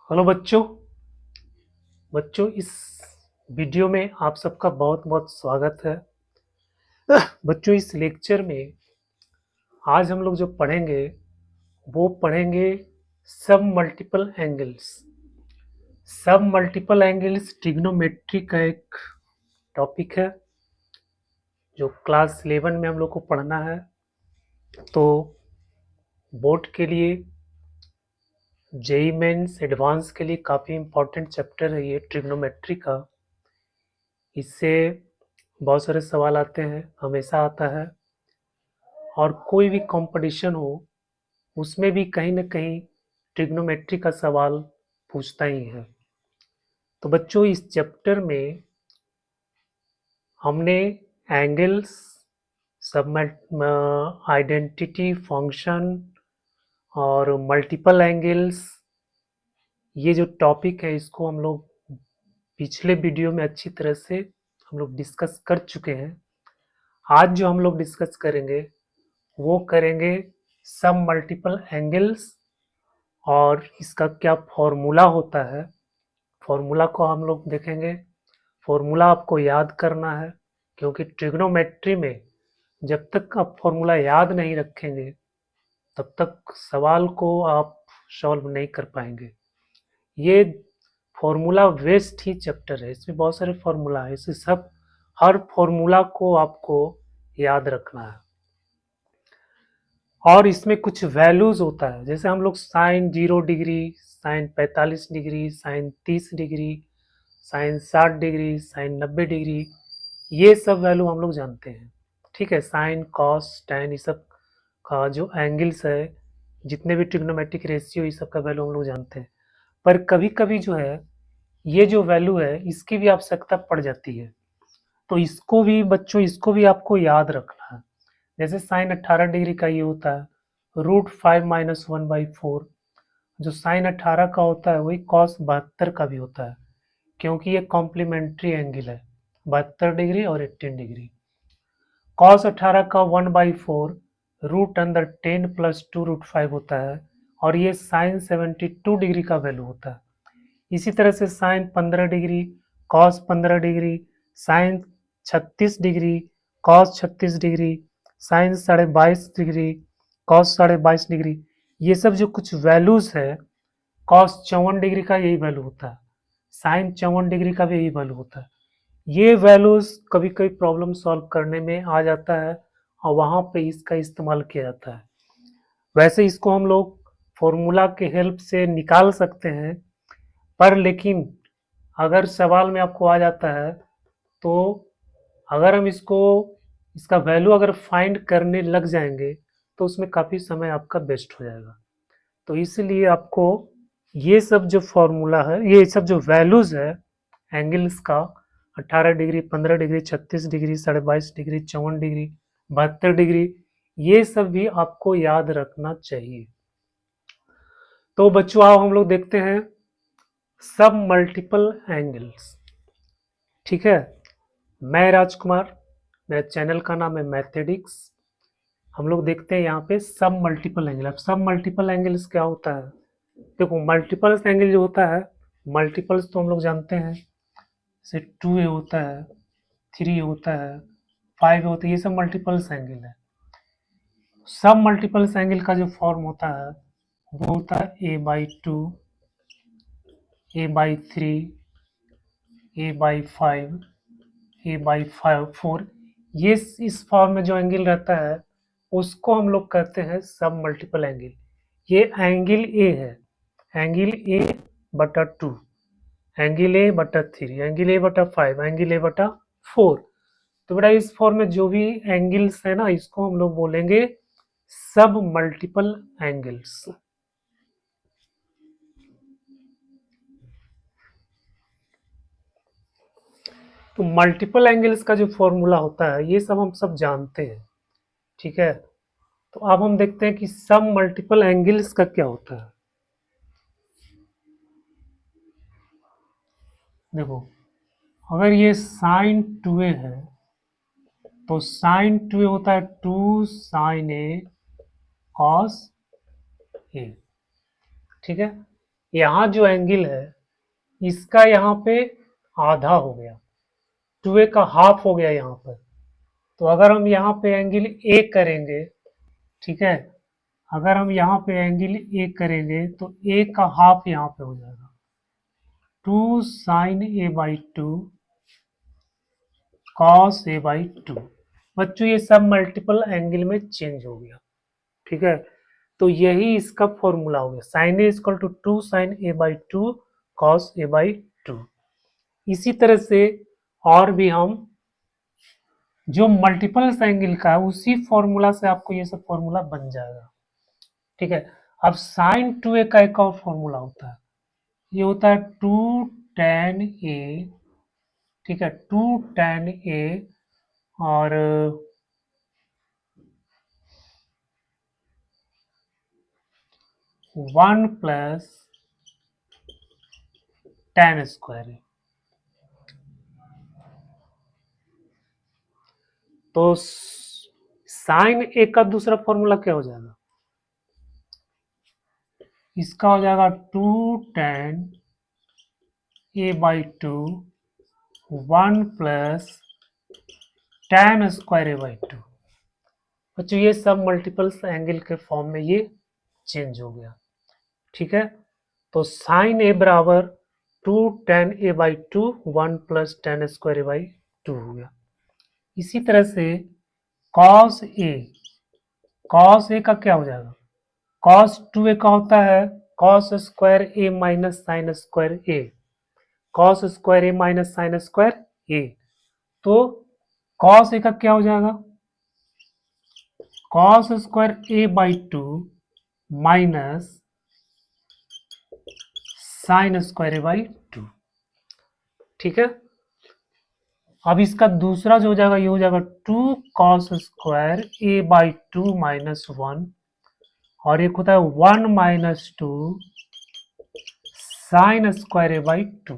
Hello बच्चों। इस video में आप सबका बहुत बहुत स्वागत है। बच्चों, इस लेक्चर में आज हम लोग जो पढ़ेंगे वो पढ़ेंगे सब मल्टीपल एंगल्स। सब मल्टीपल एंगल्स ट्रिग्नोमेट्री का एक टॉपिक है जो क्लास 11 में हम लोग को पढ़ना है। तो बोर्ड के लिए, जेई मेंस एडवांस के लिए काफ़ी इम्पोर्टेंट चैप्टर है ये ट्रिग्नोमेट्री का। इससे बहुत सारे सवाल आते हैं, हमेशा आता है, और कोई भी कंपटीशन हो उसमें भी कहीं ना कहीं ट्रिग्नोमेट्री का सवाल पूछता ही है। तो बच्चों, इस चैप्टर में हमने एंगल्स, सब आइडेंटिटी फंक्शन और मल्टीपल एंगल्स, ये जो टॉपिक है इसको हम लोग पिछले वीडियो में अच्छी तरह से हम लोग डिस्कस कर चुके हैं। आज जो हम लोग डिस्कस करेंगे वो करेंगे सब मल्टीपल एंगल्स और इसका क्या फॉर्मूला होता है। फॉर्मूला को हम लोग देखेंगे। फॉर्मूला आपको याद करना है, क्योंकि ट्रिग्नोमेट्री में जब तक आप फॉर्मूला याद नहीं रखेंगे तब तक सवाल को आप सॉल्व नहीं कर पाएंगे। ये फॉर्मूला वेस्ट ही चैप्टर है, इसमें बहुत सारे फॉर्मूला है, इसे सब हर फॉर्मूला को आपको याद रखना है। और इसमें कुछ वैल्यूज होता है, जैसे हम लोग sine 0 degree, sine 45 degree, sine 30 degree, sine 60 degree, sine 90 degree, ये सब वैल्यू हम लोग जानते हैं। ठीक है, साइन कॉस टैन, ये सब का जो एंगल्स है, जितने भी ट्रिग्नोमेट्रिक रेशियो, ये सब का वैल्यू हम लोग जानते हैं। पर कभी कभी जो है ये जो वैल्यू है इसकी भी आवश्यकता पड़ जाती है, तो इसको भी बच्चों, इसको भी आपको याद रखना है। जैसे साइन 18 डिग्री का ये होता है √5 - 1/4। जो साइन 18 का होता है वही कॉस 72 का भी होता है, क्योंकि ये कॉम्प्लीमेंट्री एंगल है, 72 डिग्री और 18 डिग्री। कॉस 18 का 1/4 √10 + 2 √5 होता है, और ये साइन 72 डिग्री का वैल्यू होता है। इसी तरह से sine 15 degree, cos 15 degree, sine 36 degree, cos 36 degree, sine 22.5 degree, cos 22.5 degree, ये सब जो कुछ वैल्यूज है, कॉस 54 डिग्री का यही वैल्यू होता है, साइन 54 डिग्री का भी यही वैल्यू होता है। ये वैल्यूज कभी कभी प्रॉब्लम सॉल्व करने में आ जाता है और वहाँ पे इसका इस्तेमाल किया जाता है। वैसे इसको हम लोग फॉर्मूला के हेल्प से निकाल सकते हैं, पर लेकिन अगर सवाल में आपको आ जाता है तो अगर हम इसका वैल्यू अगर फाइंड करने लग जाएंगे तो उसमें काफ़ी समय आपका वेस्ट हो जाएगा। तो इसलिए आपको ये सब जो फॉर्मूला है, ये सब जो वैल्यूज है एंगल्स का, 18 degree, 15 degree, 36 degree, 22.5 degree, 54 degree, 72 degree, ये सब भी आपको याद रखना चाहिए। तो बच्चों आओ हम लोग देखते हैं सब मल्टीपल एंगल्स। ठीक है, मैं राजकुमार, मेरे चैनल का नाम है मैथेडिक्स। हम लोग देखते हैं यहाँ पे सब मल्टीपल एंगल। अब सब मल्टीपल एंगल्स क्या होता है? देखो, मल्टीपल्स एंगल जो होता है, मल्टीपल्स तो हम लोग जानते हैं, जैसे 2a होता है, 3 होता है, 5 होता है, ये सब मल्टीपल्स एंगल है। सब मल्टीपल्स एंगल का जो फॉर्म होता है वो होता है a/2, a/3, a/5, a/4। ये इस फॉर्म में जो एंगल रहता है उसको हम लोग कहते हैं सब मल्टीपल एंगल। ये एंगल ए है, angle a/2, angle a/3, angle a/5, angle a/4। तो बेटा इस फॉर्म में जो भी एंगल्स है ना, इसको हम लोग बोलेंगे सब मल्टीपल एंगल्स। तो मल्टीपल एंगल्स का जो फॉर्मूला होता है ये सब हम सब जानते हैं। ठीक है, तो अब हम देखते हैं कि सब मल्टीपल एंगल्स का क्या होता है। देखो, अगर ये साइन 2a है तो साइन 2a होता है 2 sin a cos a। ठीक है, यहाँ जो एंगल है इसका यहाँ पे आधा हो गया, 2a का हाफ हो गया यहाँ पर। तो अगर हम यहाँ पे एंगल ए करेंगे, ठीक है, अगर हम यहाँ पे एंगल ए करेंगे तो ए का हाफ यहाँ पे हो जाएगा 2 sine a by 2 cos a by 2। बच्चों ये सब मल्टीपल एंगल में चेंज हो गया, ठीक है। तो यही इसका फॉर्मूला हो गया, sine a equal to 2 sine a by 2 cos a by 2। इसी तरह से और भी हम जो मल्टीपल एंगल का है उसी फॉर्मूला से आपको ये सब फॉर्मूला बन जाएगा, ठीक है। अब साइन 2a का एक और फॉर्मूला होता है, ये होता है 2 tan a, ठीक है, 2 tan a और 1 प्लस tan स्क्वायर। तो साइन ए का दूसरा फॉर्मूला क्या हो जाएगा, इसका हो जाएगा 2 tan a by 2 1 plus tan square a by 2। बच्चों ये सब मल्टीपल एंगल के फॉर्म में ये चेंज हो गया, ठीक है। तो साइन ए बराबर 2 tan a by 2 1 plus tan square a by 2 हो गया। इसी तरह से cos a का क्या हो जाएगा, cos 2a का होता है cos square a minus sine square a, cos square a minus sine square a। तो cos a का क्या हो जाएगा, cos square a by 2 minus sign square a by 2, ठीक है। अब इसका दूसरा जो हो जाएगा ये हो जाएगा 2 cos square a by 2 minus 1 और एक होता है 1 minus 2 sign square a by 2।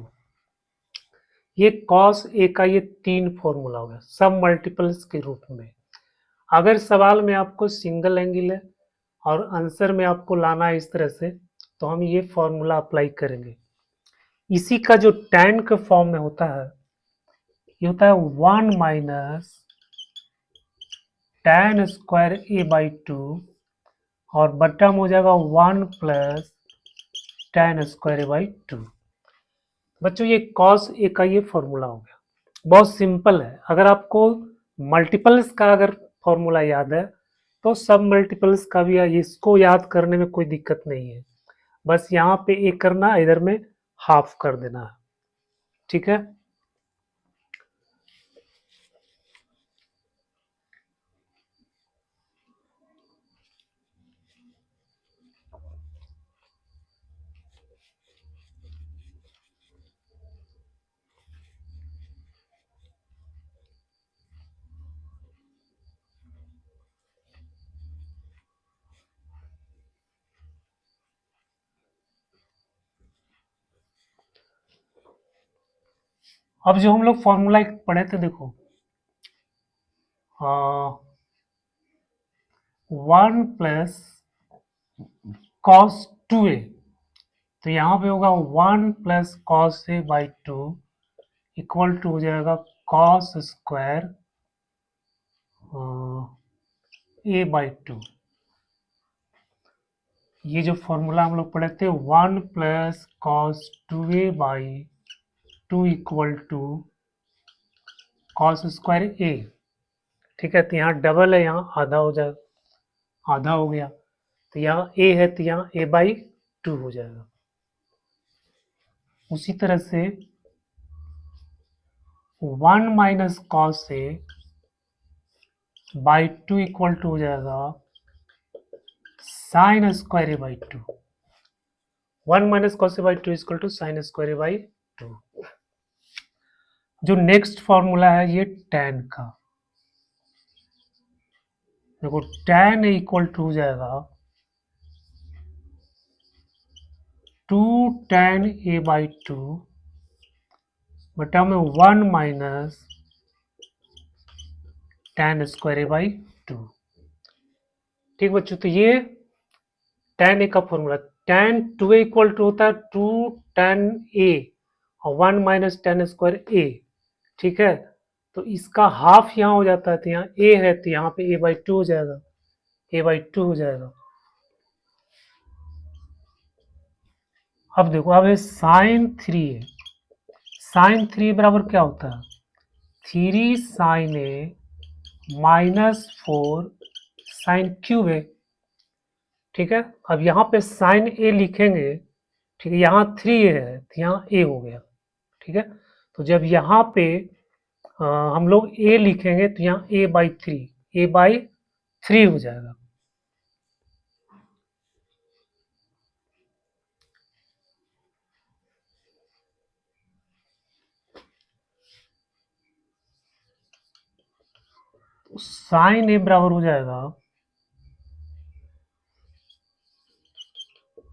ये cos ए का ये 3 फॉर्मूला हो गया सब मल्टीपल्स के रूप में। अगर सवाल में आपको सिंगल एंगल है और आंसर में आपको लाना है इस तरह से, तो हम ये फॉर्मूला अप्लाई करेंगे। इसी का जो tan के फॉर्म में होता है ये होता है 1 minus tan square a by 2 और बट्टा में हो जाएगा 1 plus tan square a by 2। बच्चों ये cos ए का ये फॉर्मूला हो गया, बहुत सिंपल है। अगर आपको मल्टीपल्स का अगर फॉर्मूला याद है तो सब मल्टीपल्स का भी है, इसको याद करने में कोई दिक्कत नहीं है। बस यहाँ पे ए करना, इधर में हाफ कर देना है, ठीक है। अब जो हम लोग फॉर्मूला पढ़े थे देखो, 1 प्लस कॉस 2a, तो यहाँ पे होगा 1 plus cos a by 2 equal to हो जाएगा कॉस स्क्वायर ए बाई 2। ये जो फॉर्मूला हम लोग पढ़े थे 1 plus cos 2a by 2 equal to cos square a, ठीक है। तो यहाँ डबल है, यहाँ आधा हो जाएगा, आधा हो गया। तो यहाँ ए है तो यहाँ ए बाई 2 हो जाएगा। उसी तरह से 1 minus cos a by 2 equal to हो जाएगा sine square a by 2। 1 minus cos a by 2 equal to sine square a by 2। जो नेक्स्ट फॉर्मूला है ये tan का, देखो tan इक्वल टू हो जाएगा 2 tan a बाई 2 बटा में 1 minus tan square a by 2। ठीक बच्चों, तो ये tan a का formula. tan 2a equal to होता है 2 tan a और 1 माइनस टेन स्क्वायर a, ठीक है। तो इसका हाफ यहाँ हो जाता है, तो यहाँ a है तो यहाँ पे a/2 हो जाएगा, a/2 हो जाएगा। अब देखो, अब ये साइन 3 है, साइन 3 बराबर क्या होता है 3 sine a minus 4 sine cube है, ठीक है। अब यहाँ पे साइन a लिखेंगे, ठीक है, यहाँ 3 है तो यहाँ a हो गया, ठीक है। तो जब यहाँ पे हम लोग a लिखेंगे तो यहाँ a/3 हो जाएगा। साइन a बराबर हो जाएगा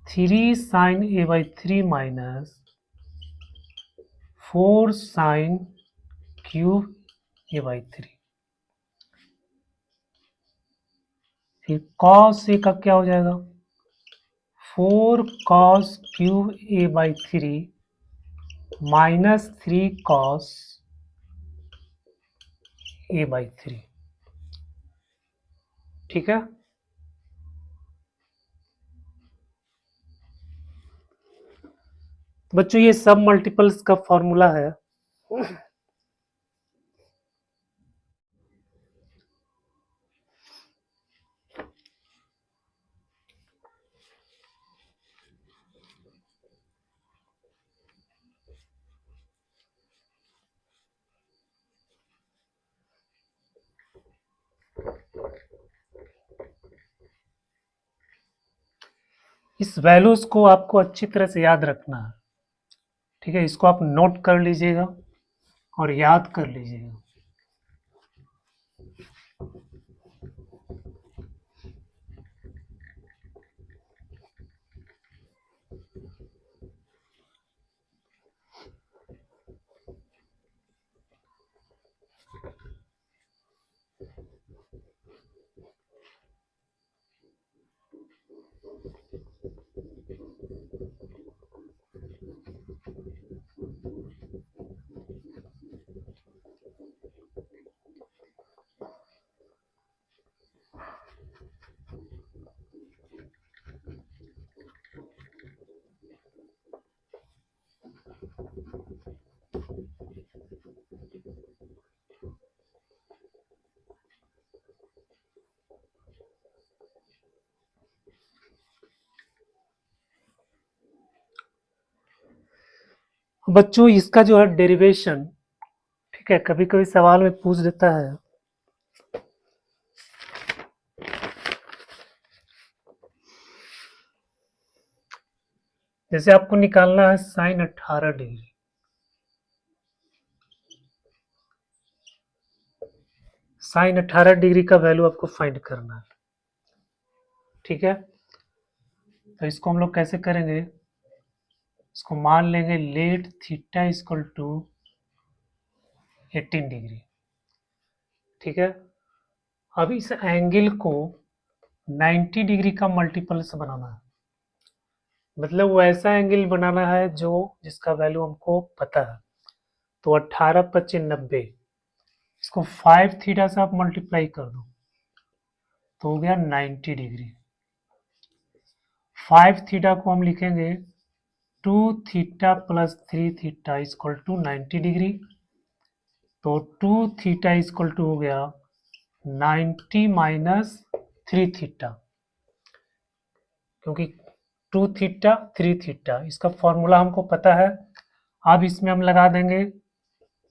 3 sign a/3 minus 4 sine cube a/3। फिर कॉस a का क्या हो जाएगा 4 cos cube a/3 minus 3 cos a/3, ठीक है। बच्चों ये सब मल्टीपल्स का फॉर्मूला है। इस वैल्यूज को आपको अच्छी तरह से याद रखना है, ठीक है। इसको आप नोट कर लीजिएगा और याद कर लीजिएगा। बच्चों इसका जो है डेरिवेशन, ठीक है, कभी कभी सवाल में पूछ देता है। जैसे आपको निकालना है साइन 18 डिग्री, साइन 18 डिग्री का वैल्यू आपको फाइंड करना है, ठीक है। तो इसको हम लोग कैसे करेंगे, इसको मान लेंगे let theta equal to 18 degree, ठीक है। अब इस एंगल को 90 डिग्री का मल्टीपल से बनाना है, मतलब वैसा एंगल बनाना है जो जिसका वैल्यू हमको पता है। तो 18 × 90, इसको 5 थीटा से आप मल्टीप्लाई कर दो तो हो गया 90 डिग्री। 5 थीटा को हम लिखेंगे 2 theta plus 3 theta equal to 90 degree. तो 2 थीटा इक्वल टू हो गया 90 माइनस 3 थीटा, क्योंकि 2 थीटा 3 थीटा इसका फॉर्मूला हमको पता है। अब इसमें हम लगा देंगे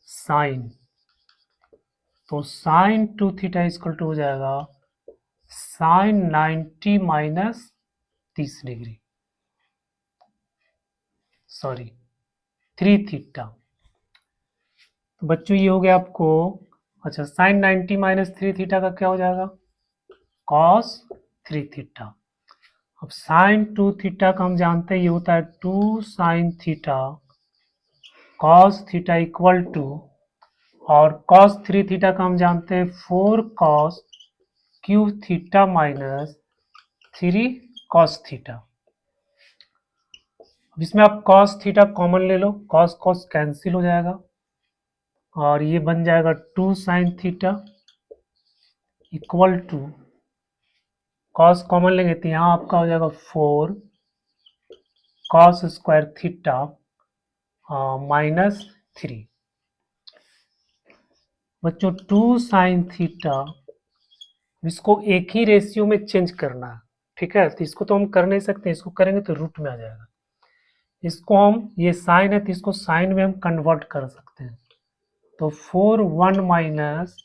साइन, तो साइन 2 थीटा इक्वल टू हो जाएगा sine 90 minus 30 degree, sorry 3 theta. तो बच्चों ये हो गया आपको, अच्छा साइन 90 माइनस 3 थीटा का क्या हो जाएगा कॉस 3 थीटा। अब साइन 2 थीटा का हम जानते हैं ये होता है 2 sine theta cos theta equal to, और कॉस 3 थीटा का हम जानते हैं 4 cos cube theta minus 3 cos theta. जिसमें आप कॉस थीटा कॉमन ले लो, कॉस कॉस कैंसिल हो जाएगा और ये बन जाएगा 2 sine theta equal to, cos common लेंगे तो यहाँ आपका हो जाएगा 4 कॉस स्क्वायर थीटा -3। बच्चों 2 साइन थीटा, इसको एक ही रेशियो में चेंज करना है, ठीक है। तो इसको तो हम कर नहीं सकते, इसको करेंगे तो रूट में आ जाएगा। इसको हम, ये साइन है तो इसको साइन में हम कन्वर्ट कर सकते हैं। तो 4 1 माइनस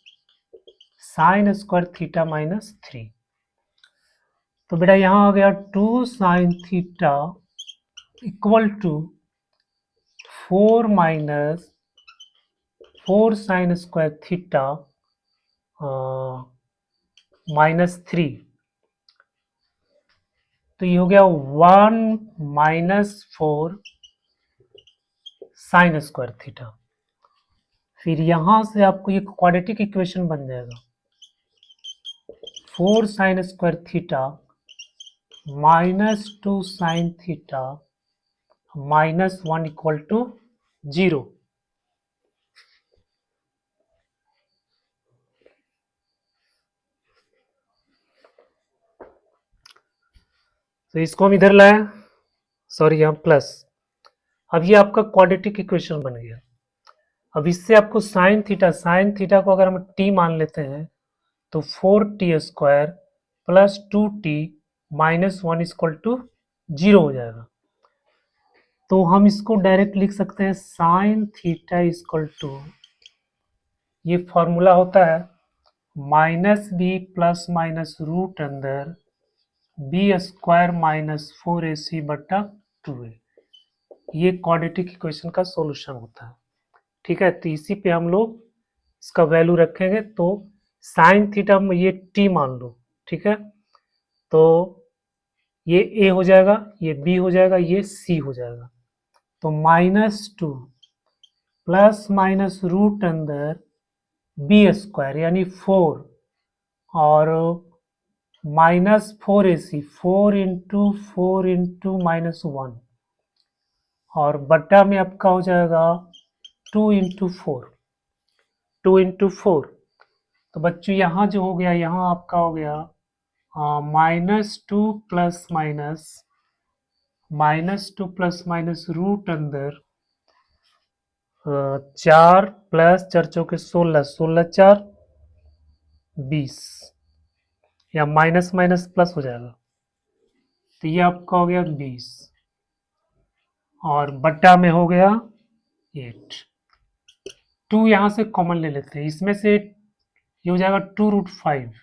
साइन स्क्वायर थीटा -3। तो बेटा यहाँ आ गया 2 sine theta equal to 4 minus 4 sine square theta -3। तो ये हो गया 1 -4 साइन स्क्वायर थीटा। फिर यहां से आपको ये क्वाड्रेटिक इक्वेशन बन जाएगा 4 sine square theta -2 sine theta -1 equal to 0। तो इसको हम इधर लाए, सॉरी यहाँ प्लस। अब ये आपका क्वाड्रेटिक इक्वेशन बन गया। अब इससे आपको साइन थीटा को अगर हम टी मान लेते हैं तो 4t square plus 2t -1 equal to 0 हो जाएगा। तो हम इसको डायरेक्ट लिख सकते हैं साइन थीटा इक्वल टू, ये फॉर्मूला होता है -b प्लस माइनस रूट अंदर बी स्क्वायर -4ac बटा 2a। ये क्वाड्रेटिक इक्वेशन का सॉल्यूशन होता है, ठीक है। तो इसी पे हम लोग इसका वैल्यू रखेंगे। तो साइन थीटा में ये टी मान लो, ठीक है। तो ये ए हो जाएगा, ये बी हो जाएगा, ये सी हो जाएगा। तो -2 प्लस माइनस रूट अंदर बी स्क्वायर यानी 4 और -4ac, 4 इंटू -1 और बट्टा में आपका हो जाएगा 2 इंटू 4। तो बच्चों यहाँ जो हो गया, यहाँ आपका हो गया -2 प्लस माइनस रूट अंदर 4 प्लस 4 चौके 16, 16 4 20, या माइनस माइनस प्लस हो जाएगा। तो ये आपका हो गया 20 और बट्टा में हो गया 8। 2 यहाँ से कॉमन ले लेते हैं, इसमें से ये हो जाएगा 2√5।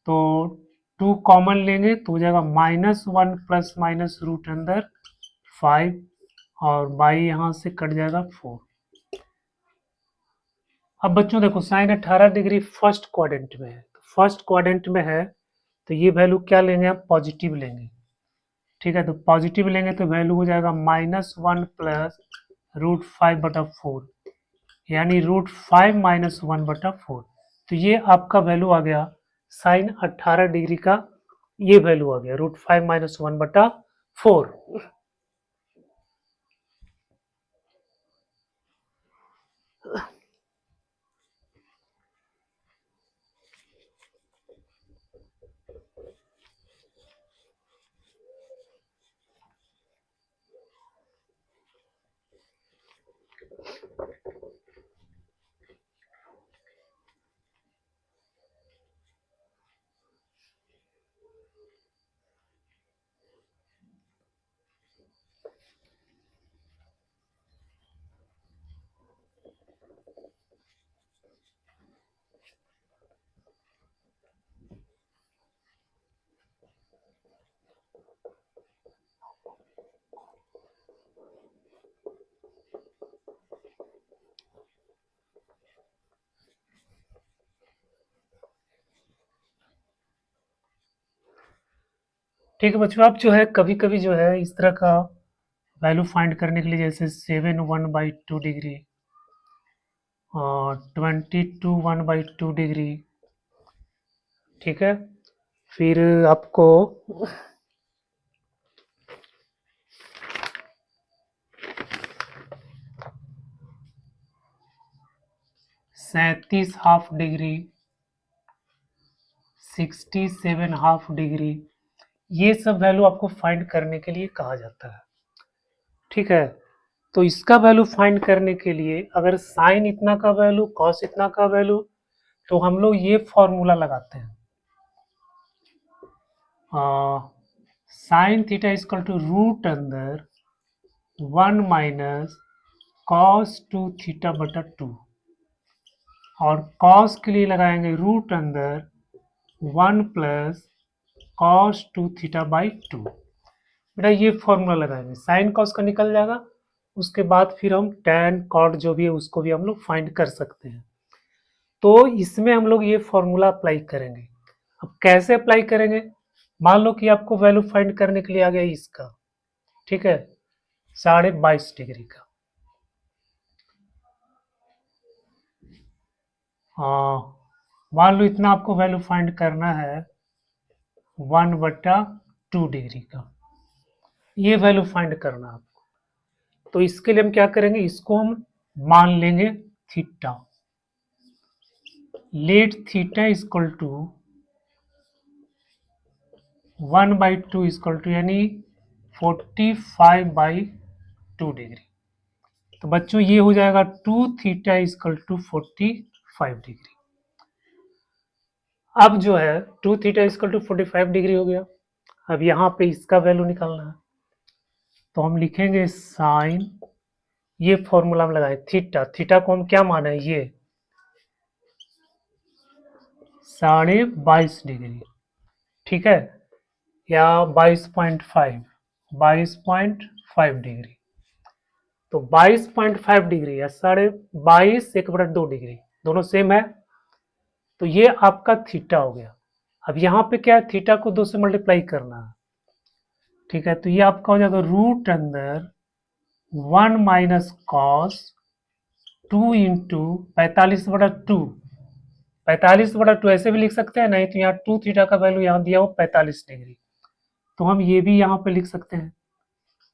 तो 2 कॉमन लेंगे तो हो जाएगा -1 प्लस माइनस रूट अंदर 5 और बाई यहाँ से कट जाएगा 4। अब बच्चों देखो साइन 18 डिग्री फर्स्ट क्वाड्रेंट में है, फर्स्ट क्वाड्रेंट में है तो ये वैल्यू क्या लेंगे, आप पॉजिटिव लेंगे, ठीक है। तो पॉजिटिव लेंगे तो वैल्यू हो जाएगा -1 प्लस √5/4 यानी √5 -1/4। तो ये आपका वैल्यू आ गया साइन 18 डिग्री का, ये वैल्यू आ गया √5 -1/4। ठीक है बच्चों, आप जो है कभी कभी जो है इस तरह का वैल्यू फाइंड करने के लिए, जैसे 7 1/2 डिग्री और 22 1/2 डिग्री, ठीक है। फिर आपको 37 हाफ डिग्री, 67 हाफ डिग्री, ये सब वैल्यू आपको फाइंड करने के लिए कहा जाता है। ठीक है, तो इसका वैल्यू फाइंड करने के लिए अगर साइन इतना का वैल्यू, कॉस इतना का वैल्यू, तो हम लोग ये फॉर्मूला लगाते हैं, sine theta equal to root अंदर 1 माइनस कॉस 2 थीटा बटा 2, और कॉस के लिए लगाएंगे रूट अंदर 1 प्लस कॉस 2 थीटा बाई 2। बेटा ये फॉर्मूला लगाएंगे, साइन कॉस का निकल जाएगा, उसके बाद फिर हम टैन कॉट जो भी है उसको भी हम लोग फाइंड कर सकते हैं। तो इसमें हम लोग ये फॉर्मूला अप्लाई करेंगे। अब कैसे अप्लाई करेंगे, मान लो कि आपको वैल्यू फाइंड करने के लिए आ गया इसका, ठीक है, 22.5 डिग्री का, मान लो इतना आपको वैल्यू फाइंड करना है 1/2 डिग्री का, ये वैल्यू फाइंड करना है आपको। तो इसके लिए हम क्या करेंगे, इसको हम मान लेंगे theta, let theta equal to 1/2 equal to यानी 45/2 डिग्री। तो बच्चों ये हो जाएगा 2 थीटा इक्वल टू 45 डिग्री। अब जो है 2 थीटा इक्वल टू 45 डिग्री हो गया। अब यहाँ पे इसका वैल्यू निकालना है, तो हम लिखेंगे साइन, ये फॉर्मूला हम लगाए थीटा, थीटा को हम क्या माना है, ये 22.5 डिग्री, ठीक है, या 22.5 डिग्री। तो 22.5 डिग्री या 22.5 1/2 डिग्री, दोनों सेम है, तो ये आपका थीटा हो गया। अब यहाँ पे क्या है, थीटा को 2 से मल्टीप्लाई करना है, ठीक है, तो ये आपका हो जाएगा रूट अंदर 1 माइनस कॉस 2 इंटू 45/2, 45/2 ऐसे भी लिख सकते हैं, नहीं तो यहाँ 2 थीटा का वैल्यू यहाँ दिया हो 45 डिग्री, तो हम ये भी यहाँ पे लिख सकते हैं,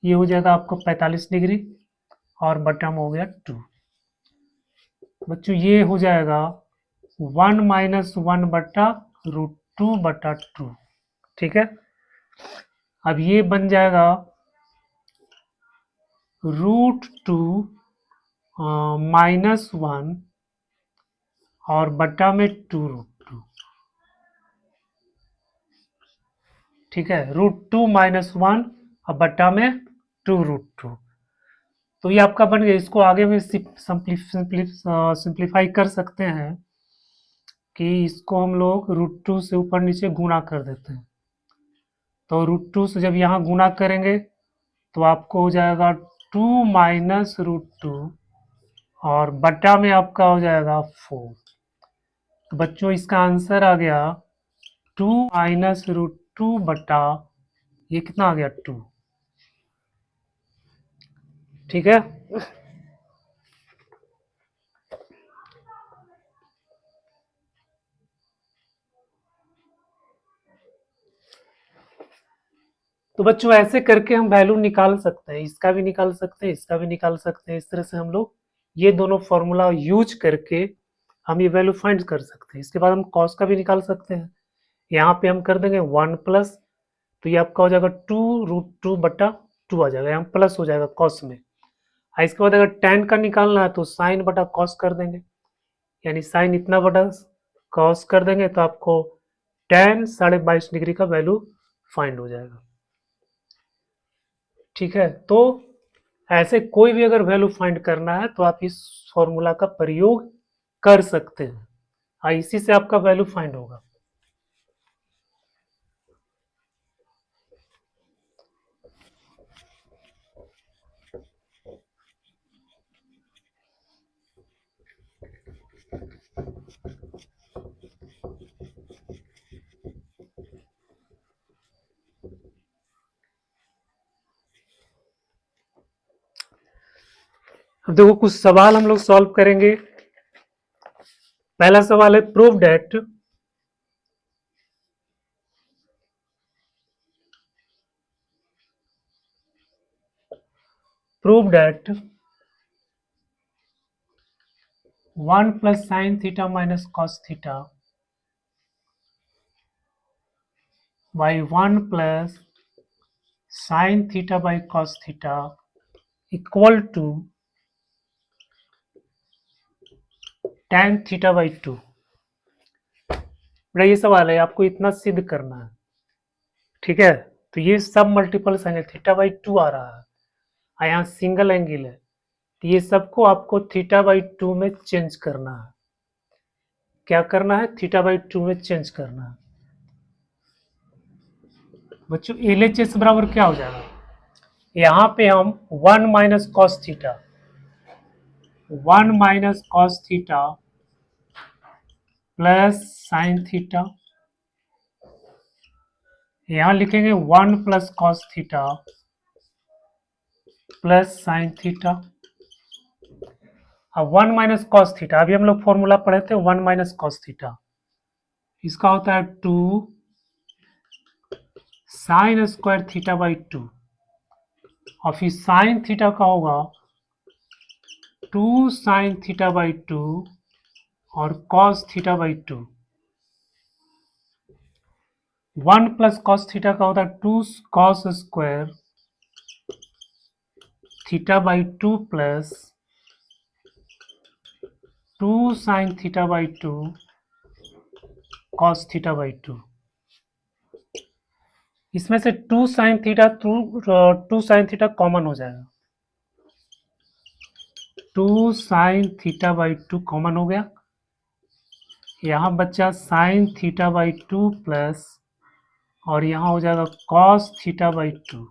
ये हो जाएगा आपको 45 डिग्री और बटा में हो गया 2। बच्चों ये हो जाएगा 1 माइनस 1/√2/2, ठीक है। अब ये बन जाएगा √2 -1 और बटा में 2√2, ठीक है, √2 -1 और बटा में 2√2। तो ये आपका बन गया। इसको आगे में सिंप्लीफाई कर सकते हैं कि इसको हम लोग √2 से ऊपर नीचे गुणा कर देते हैं, तो √2 से जब यहाँ गुणा करेंगे तो आपको हो जाएगा 2 माइनस √2 और बटा में आपका हो जाएगा 4। तो बच्चों इसका आंसर आ गया 2 माइनस √2 बटा, ये कितना आ गया 2, ठीक है। तो बच्चों ऐसे करके हम वैल्यू निकाल सकते हैं, इसका भी निकाल सकते हैं, इसका भी निकाल सकते हैं। इस तरह से हम लोग ये दोनों फॉर्मूला यूज करके हम ये वैल्यू फाइंड कर सकते हैं। इसके बाद हम कॉस का भी निकाल सकते हैं, यहाँ पे हम कर देंगे 1 प्लस, तो ये आपका हो जाएगा 2√2 बटा 2 आ जाएगा, यहाँ प्लस हो जाएगा कॉस में। इसके बाद अगर टेन का निकालना है तो साइन बटा कॉस कर देंगे, यानी साइन इतना बटा कॉस कर देंगे, तो आपको टेन 22.5 डिग्री का वैल्यू फाइंड हो जाएगा, ठीक है। तो ऐसे कोई भी अगर वैल्यू फाइंड करना है तो आप इस फॉर्मूला का प्रयोग कर सकते हैं, इसी से आपका वैल्यू फाइंड होगा। अब देखो कुछ सवाल हम लोग सॉल्व करेंगे। पहला सवाल है prove that 1 plus sine theta minus cos theta by 1 plus sine theta by cos theta equal to tan theta by 2। बेटा ये सवाल है, आपको इतना सिद्ध करना है, ठीक है। तो ये सब मल्टीपल्स एंगल थीटा बाई 2 आ रहा है, यहाँ सिंगल एंगल है, तो ये सबको आपको थीटा बाई 2 में चेंज करना है। क्या करना है? थीटा बाई 2 में चेंज करना है। बच्चों LHS बराबर क्या हो जाएगा? यहाँ पे हम 1 minus cos theta, 1 minus cos theta plus sine theta, यहाँ लिखेंगे 1 plus cos theta plus sine theta. अब 1 माइनस कॉस थीटा, अभी हम लोग फॉर्मूला पढ़े थे 1 माइनस कॉस थीटा, इसका होता है 2 साइन स्क्वायर थीटा बाई 2, और फिर साइन थीटा का होगा 2 साइन थीटा बाई 2 और cos theta by 2। 1 plus cos theta का होता है 2 cos square theta by 2 plus 2 sine theta by 2 cos theta by 2। इसमें से 2 sine theta 2 sine theta common हो जाएगा, 2 साइन थीटा बाई 2 कॉमन हो गया, यहाँ बचा साइन थीटा बाई 2 प्लस, और यहाँ हो जाएगा कॉस थीटा बाई 2।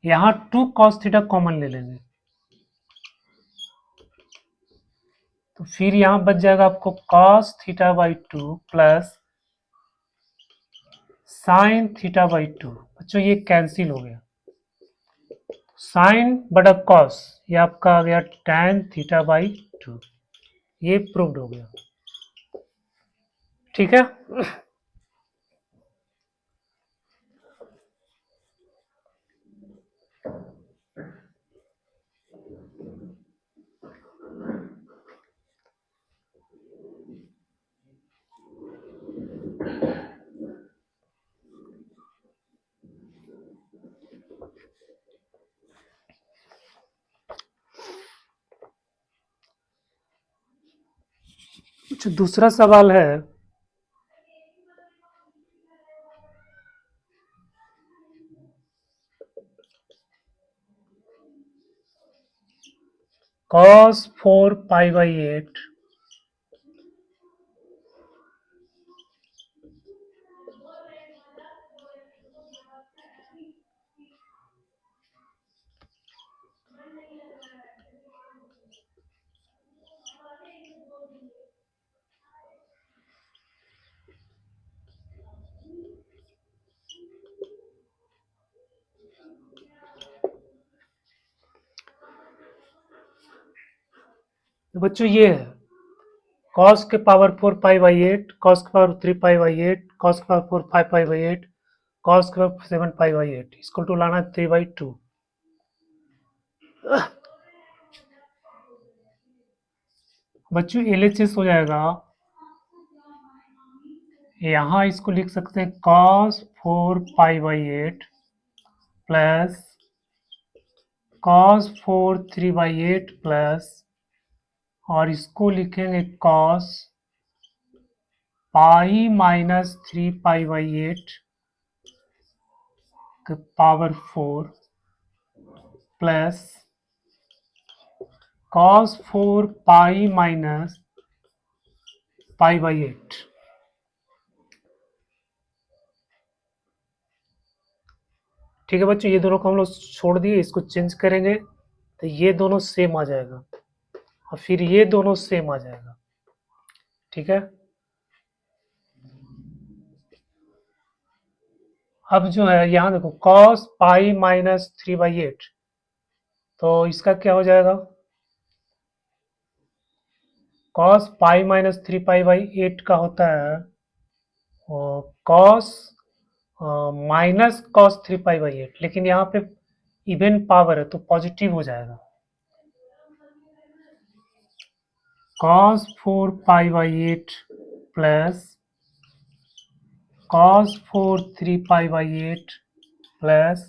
यहाँ 2 कॉस थीटा कॉमन ले लेंगे, तो फिर यहाँ बच जाएगा आपको cos theta by 2 plus sine theta by 2। बच्चों ये कैंसिल हो गया, साइन बटा कॉस, ये आपका आ गया tan थीटा बाई 2, ये प्रूव्ड हो गया, ठीक है। अच्छा, दूसरा सवाल है, cos 4 पाई बाई 8 तो बच्चों ये है cos के पावर 4 पाई बाई 8, cos के पावर 3 पाई बाई 8, cos के पावर 4 5 पाई बाई 8, cos के पावर 7 पाई बाई 8, इसको टू लाना है 3 बाई 2। बच्चों LHS हो जाएगा, यहाँ इसको लिख सकते हैं cos 4 pi by 8 plus cos 4 3 by 8 plus, और इसको लिखेंगे cos pi minus 3 pi by 8 power 4 plus cos 4 pi minus pi by 8। ठीक है बच्चों, ये दोनों को हम लोग छोड़ दिए, इसको चेंज करेंगे तो ये दोनों सेम आ जाएगा, और फिर ये दोनों सेम आ जाएगा, ठीक है। अब जो है यहाँ देखो cos पाई माइनस 3 बाई 8, तो इसका क्या हो जाएगा? cos pi minus 3 pi by 8 का होता है cos minus cos 3 pi by 8, लेकिन यहाँ पे इवन पावर है तो पॉजिटिव हो जाएगा, cos 4 pi by 8 plus cos 4 3 pi by 8 plus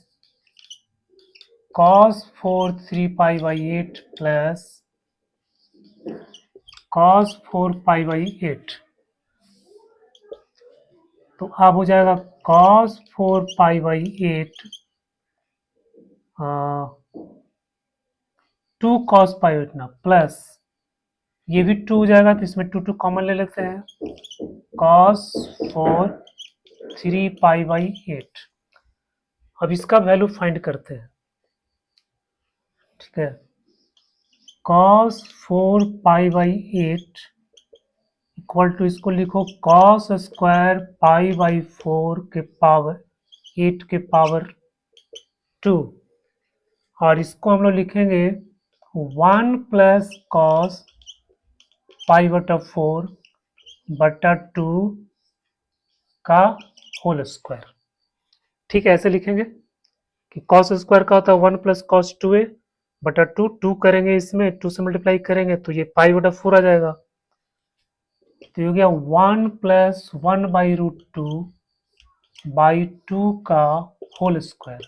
cos 4 3 pi by 8 plus cos 4 pi by 8। तो अब हो जाएगा cos 4 pi by 8 2 cos pi 8 ना प्लस ये भी 2 हो जाएगा तो इसमें 2 कॉमन ले लेते हैं cos 4 3 pi by 8। अब इसका वैल्यू फाइंड करते हैं। ठीक है, cos 4 pi by 8 equal to इसको लिखो cos स्क्वायर पाई बाई 4 के पावर 8 के पावर 2 और इसको हम लोग लिखेंगे 1 प्लस कॉस पाई बटा 4 बटा 2 का होल स्क्वायर। ठीक है, ऐसे लिखेंगे कि कॉस स्क्वायर का होता है 1 प्लस कॉस 2a बटा 2 करेंगे, इसमें 2 से मल्टीप्लाई करेंगे तो ये पाई बटा 4 आ जाएगा। तो ये हो गया 1 प्लस 1 बाई रूट 2 बाई 2 का होल स्क्वायर।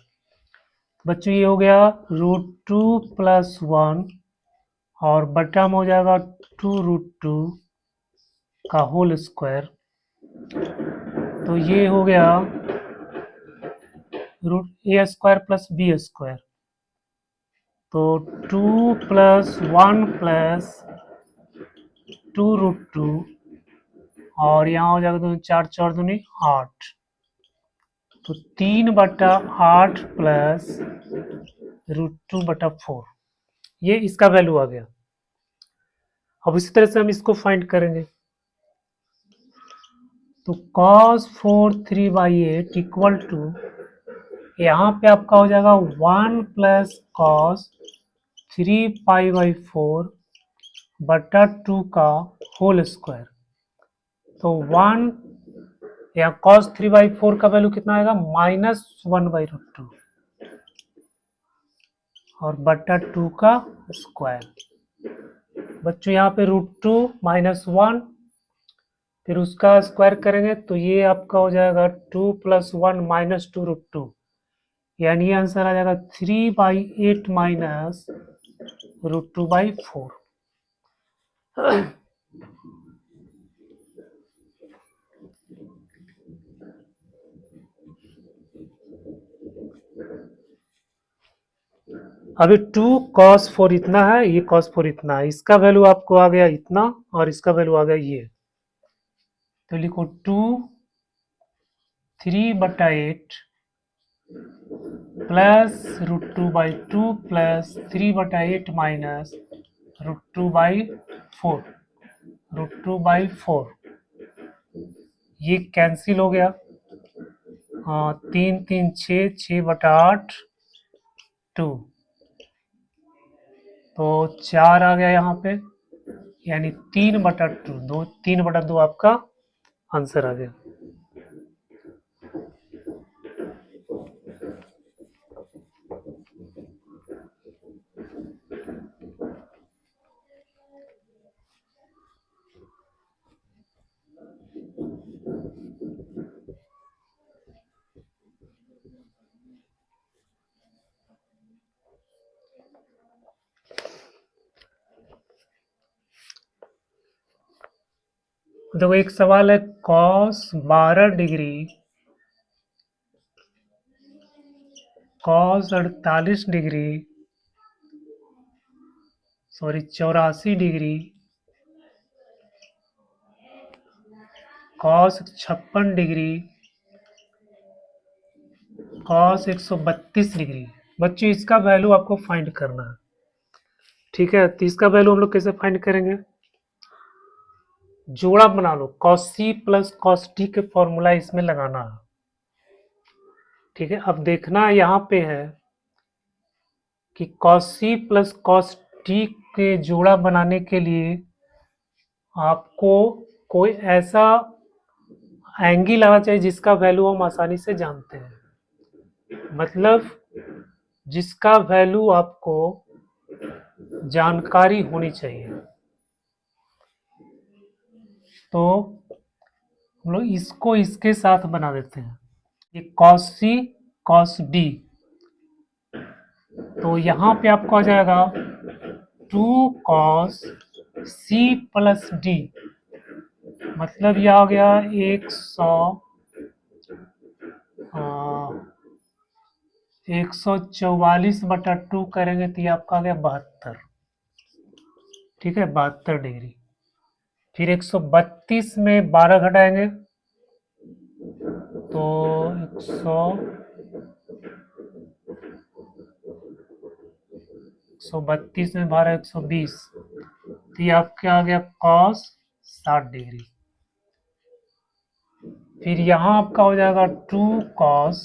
बच्चों ये हो गया रूट 2 प्लस 1 और बटा में हो जाएगा 2 रूट 2 का होल स्क्वायर। तो ये हो गया रूट ए स्क्वायर प्लस बी स्क्वायर। तो 2 प्लस 1 प्लस 2 रूट 2 और यहाँ हो जाएगा तो 4 4 दूनी 8 तो 3 बटा 8 प्लस रूट 2 बटा 4। ये इसका वैल्यू आ गया। अब इसी तरह से हम इसको फाइंड करेंगे। तो cos 4 3 बाई 8 इक्वल टू यहाँ पे आपका हो जाएगा 1 प्लस कॉस 3 पाई बाई 4 बटा 2 का होल स्क्वायर। तो 1 यहाँ cos 3 बाई 4 का वैल्यू कितना आएगा माइनस 1 बाई रूट 2 और बटा 2 का स्क्वायर। बच्चों यहाँ पे रूट 2 माइनस 1 फिर उसका स्क्वायर करेंगे तो ये आपका हो जाएगा 2 प्लस 1 माइनस 2 रूट 2 यानी ये आंसर आ जाएगा 3 बाई 8 माइनस रूट 2 बाई 4। अभी 2 cos 4 इतना है, ये cos 4 इतना है, इसका वैल्यू आपको आ गया इतना और इसका वैल्यू आ गया ये। तो लिखो 2 3 बटा 8 प्लस रूट 2 बाई 2 प्लस 3 बटा 8 minus root 2 by 4 root 2 by 4 ये कैंसिल हो गया। 3 3 6 6 बटा 8 2 तो 4 आ गया यहाँ पे यानी 3 बटा 2 3 बटा 2 आपका आंसर आ गया। देखो एक सवाल है cos 12 degree cos 48 degree 84 degree cos 56 degree cos 132 degree. बच्चों इसका वैल्यू आपको फाइंड करना है। ठीक है, तो इसका वैल्यू हम लोग कैसे फाइंड करेंगे, जोड़ा बना लो cos c plus cos t के फॉर्मूला इसमें लगाना है। ठीक है, अब देखना यहाँ पे है कि cos c plus cos t के जोड़ा बनाने के लिए आपको कोई ऐसा एंगल आना चाहिए जिसका वैल्यू हम आसानी से जानते हैं, मतलब जिसका वैल्यू आपको जानकारी होनी चाहिए। तो हम लोग इसको इसके साथ बना देते हैं, ये कॉस सी कॉस डी, तो यहाँ पे आपको आ जाएगा 2 cos सी प्लस डी, मतलब यह हो गया 144/2 करेंगे तो ये आपका आ गया 72, ठीक है, 72 डिग्री। फिर 132 में 12 घटाएंगे तो 132 में 12 120, तो ये आपका आ गया cos 60 डिग्री। फिर यहाँ आपका हो जाएगा 2 cos,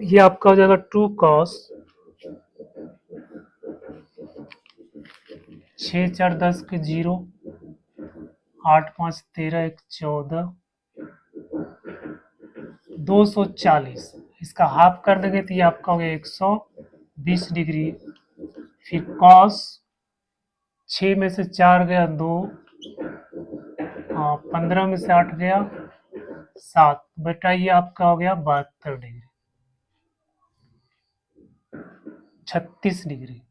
ये आपका हो जाएगा 2 cos 6 4 10 के 0, 8 5 13 1 14, 240, इसका हाफ कर देंगे तो ये आपका हो गया 120 डिग्री। फिर cos 6 में से 4 गया 2, 15 में से 8 गया 7, बेटा ये आपका हो गया 72 डिग्री, 36 डिग्री,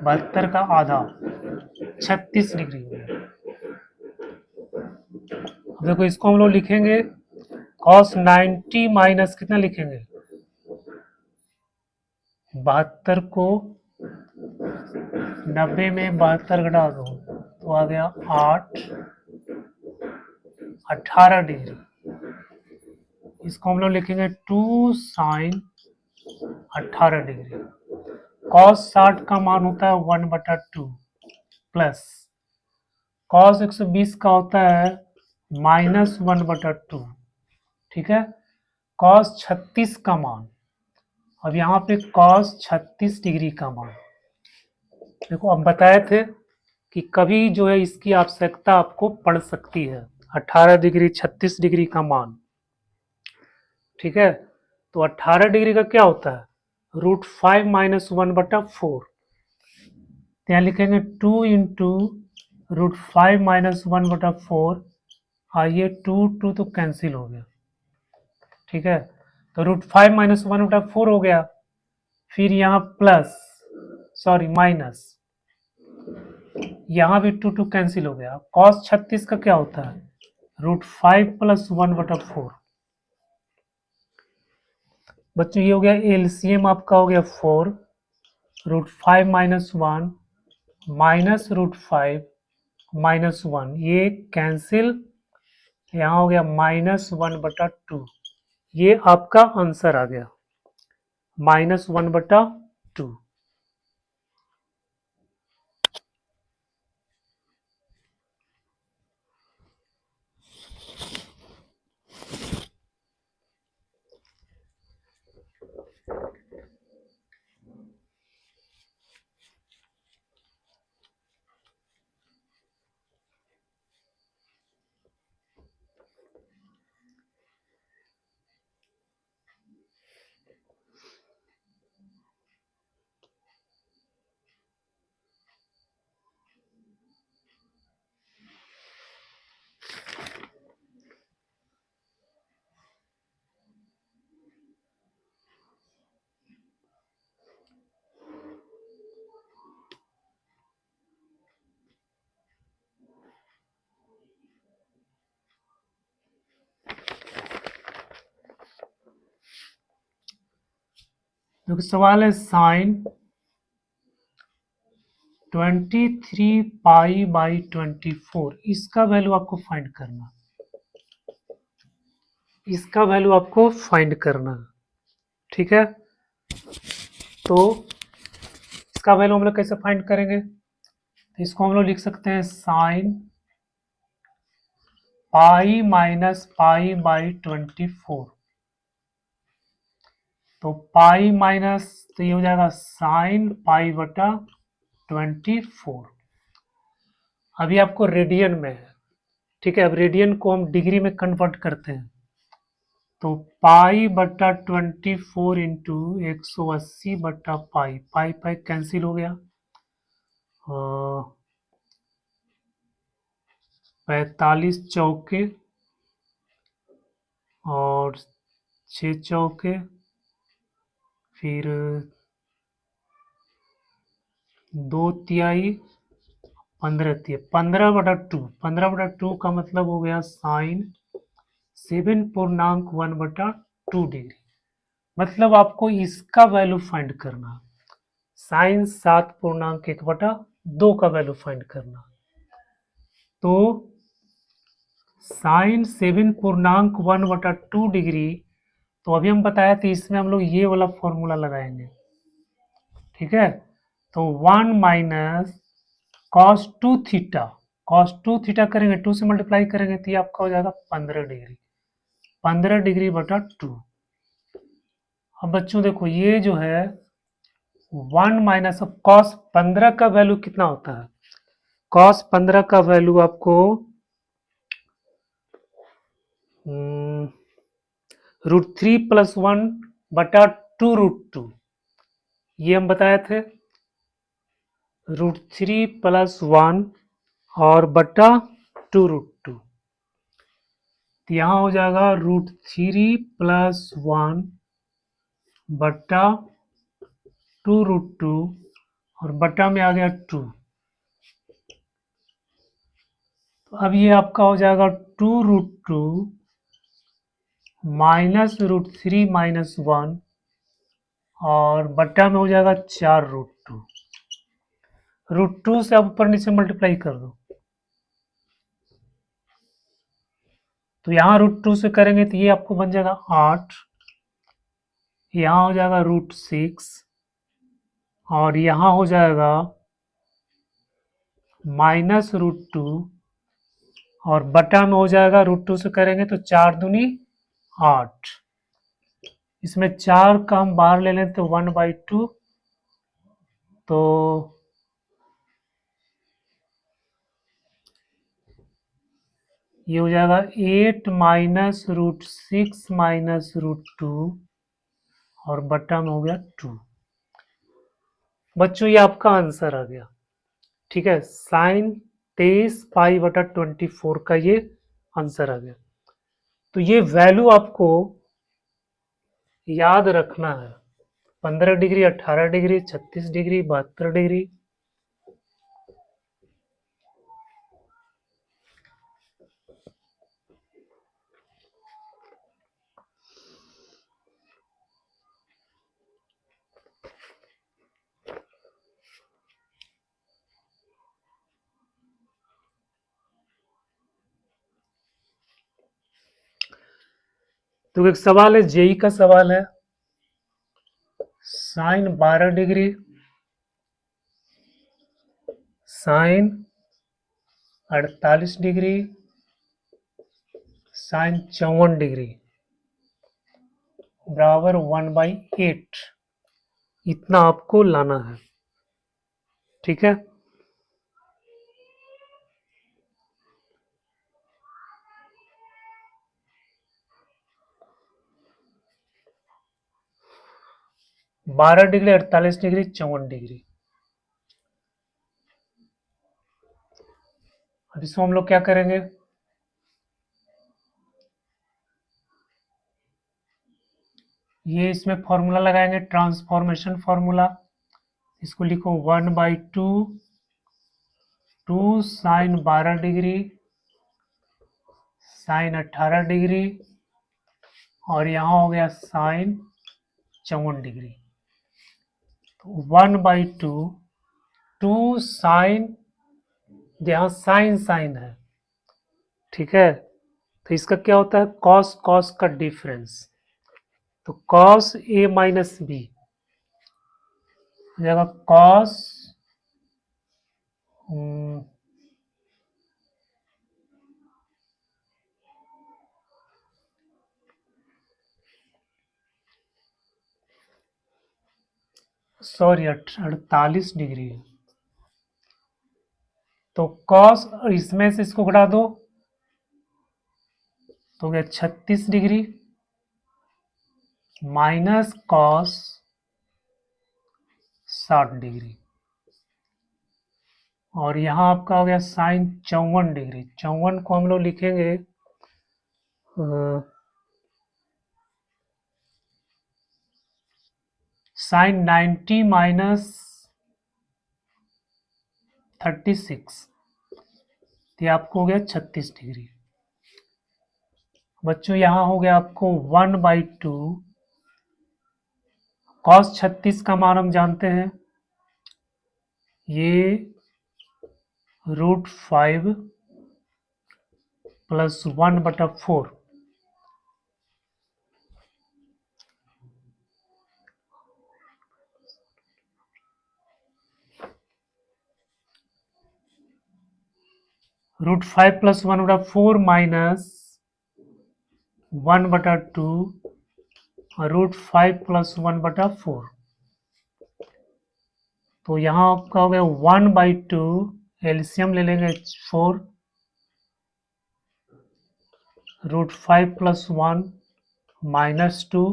72 का आधा 36 डिग्री हो गया। देखो इसको हम लोग लिखेंगे cos 90 माइनस कितना लिखेंगे, 72 को 90 में 72 घटा दो तो आ गया 18 डिग्री। इसको हम लोग लिखेंगे 2 sin 18 डिग्री। cos 60 का मान होता है 1/2 प्लस cos 120 का होता है -1/2, ठीक है। cos 36 का मान, अब यहाँ पे cos 36 डिग्री का मान, देखो अब बताए थे कि कभी जो है इसकी आवश्यकता आपको पड़ सकती है, 18 डिग्री 36 डिग्री का मान, ठीक है। तो 18 डिग्री का क्या होता है, √5 - 1/4, यहाँ लिखेंगे 2 × √5 - 1/4, आइए 2 तो कैंसिल हो गया, ठीक है, तो √5 - 1/4 हो गया। फिर यहाँ प्लस, सॉरी माइनस, यहाँ भी 2 कैंसिल हो गया। cos 36 का क्या होता है, √5 + 1/4, बच्चों ये हो गया एलसीएम आपका हो गया 4, √5 - 1 -√5 - 1, ये कैंसिल, यहाँ हो गया -1/2, ये आपका आंसर आ गया -1/2। देखो सवाल है साइन 23π/24, इसका वैल्यू आपको फाइंड करना, इसका वैल्यू आपको फाइंड करना, ठीक है। तो इसका वैल्यू हम लोग कैसे फाइंड करेंगे, तो इसको हम लोग लिख सकते हैं साइन π - π/24, तो पाई माइनस, तो ये हो जाएगा साइन π/24। अभी आपको रेडियन में है, ठीक है, अब रेडियन को हम डिग्री में कन्वर्ट करते हैं, तो π/24 इंटू 180/पाई, पाई पाई कैंसिल हो गया, 45 चौके और 6 चौके, फिर 2 तिहाई, 15 तिहाई, 15/2। 15/2 का मतलब हो गया साइन 7.1/2 डिग्री। मतलब आपको इसका वैल्यू फाइंड करना, साइन 7.1/2 का वैल्यू फाइंड करना। तो साइन 7.1/2 डिग्री, तो अभी हम बताया था इसमें हम लोग ये वाला फॉर्मूला लगाएंगे, ठीक है। तो 1 minus cos 2 theta, cos 2 theta करेंगे, 2 से मल्टीप्लाई करेंगे तो ये आपका हो जाएगा 15 डिग्री, 15 डिग्री/2। अब बच्चों देखो ये जो है 1 माइनस कॉस 15 का वैल्यू कितना होता है, कॉस 15 का वैल्यू आपको √3+1/2√2, ये हम बताए थे, √3+1 और बटा 2√2। तो यहाँ हो जाएगा √3+1/2√2 और बटा में आ गया 2। तो अब ये आपका हो जाएगा 2√2 माइनस √3-1 और बट्टा में हो जाएगा 4√2। √2 से आप ऊपर नीचे मल्टीप्लाई कर दो, तो यहाँ √2 से करेंगे तो ये आपको बन जाएगा 8, यहाँ हो जाएगा √6 और यहाँ हो जाएगा -√2 और बटा में हो जाएगा √2 से करेंगे तो 4 दूनी 8, इसमें 4 का हम बाहर ले लें तो 1/2, तो ये हो जाएगा 8 माइनस √6 माइनस √2 और बटा में हो गया 2। बच्चों ये आपका आंसर आ गया, ठीक है, साइन 23π/24 का ये आंसर आ गया। तो ये वैल्यू आपको याद रखना है, 15 डिग्री, 18 डिग्री, 36 डिग्री, 72 डिग्री। तो एक सवाल है, जेई का सवाल है, sine 12 degree, sine 48 degree, sine 54 degree बराबर 1/8, इतना आपको लाना है, ठीक है। बारह डिग्री, 48 डिग्री, 54 डिग्री। अब इसको हम लोग क्या करेंगे, ये इसमें फॉर्मूला लगाएंगे, ट्रांसफॉर्मेशन फॉर्मूला। इसको लिखो 1/2 2 साइन 12 डिग्री साइन 18 डिग्री और यहाँ हो गया साइन 54 डिग्री। तो 1/2 2 साइन, यहाँ साइन साइन है, ठीक है, तो इसका क्या होता है, कॉस कॉस का डिफरेंस, तो कॉस ए माइनस बी हो जाएगा कॉस सॉरी 48 डिग्री है, तो कॉस इसमें से इसको घटा दो तो हो गया 36 डिग्री माइनस कॉस 60 डिग्री। और यहाँ आपका हो गया साइन 54 डिग्री। 54 को हम लोग लिखेंगे साइन 90 माइनस 36, ये आपको हो गया 36 डिग्री। बच्चों यहाँ हो गया आपको 1/2 cos 36 का मान हम जानते हैं, ये √5 प्लस 1/4। √5 plus 1/4 minus 1/2 √5 plus 1/4। तो यहाँ आपका हो गया 1/2, एलसीएम ले लेंगे 4, √5 प्लस 1 माइनस 2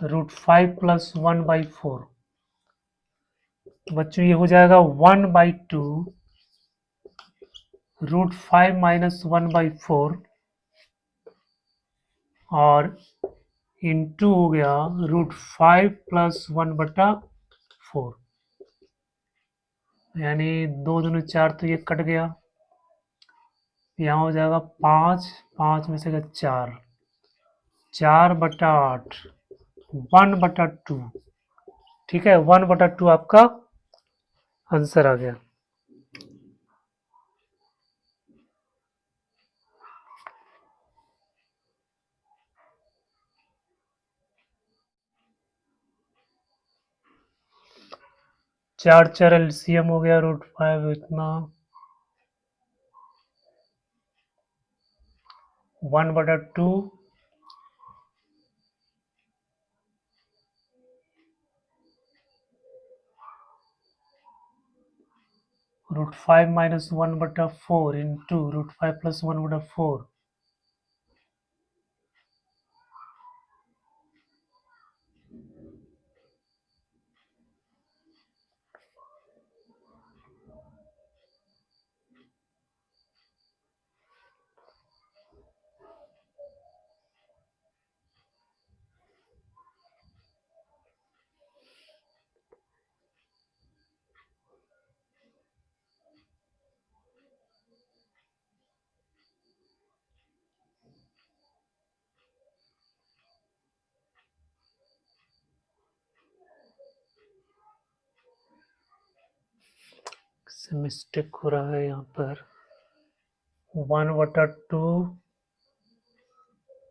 √5 प्लस 1/4। बच्चों ये हो जाएगा 1/2 √5 माइनस 1/4 और इंटू हो गया √5 प्लस 1/4, यानी 2 दूनी 4, तो ये कट गया। यहाँ हो जाएगा 5, 5 में से 4, 4/8, 1/2। ठीक है, 1/2 आपका आंसर आ गया। चार एलसीएम हो गया √5 इतना 1/2 √5 माइनस 1/4 इंटू √5 प्लस 1/4। मिस्टेक हो रहा है यहाँ पर, 1/2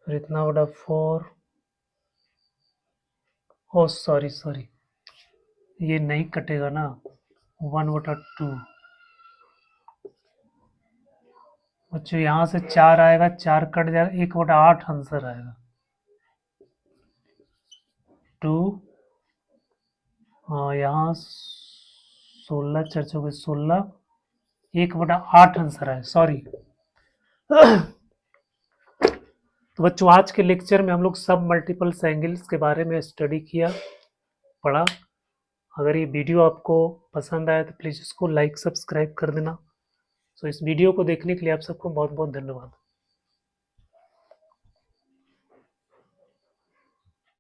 फिर इतना बड़ा 4। ओ सॉरी, ये नहीं कटेगा ना, 1/2। बच्चों यहाँ से 4 आएगा, 4 कट जाएगा, 1/8 आंसर आएगा। 2 यहाँ 16 चर्चों के 16, 1/8 आंसर है, सॉरी। तो बच्चों आज के लेक्चर में हम लोग सब मल्टीपल एंगल्स के बारे में स्टडी किया, पढ़ा। अगर ये वीडियो आपको पसंद आया तो प्लीज़ इसको लाइक सब्सक्राइब कर देना। तो इस वीडियो को देखने के लिए आप सबको बहुत बहुत धन्यवाद।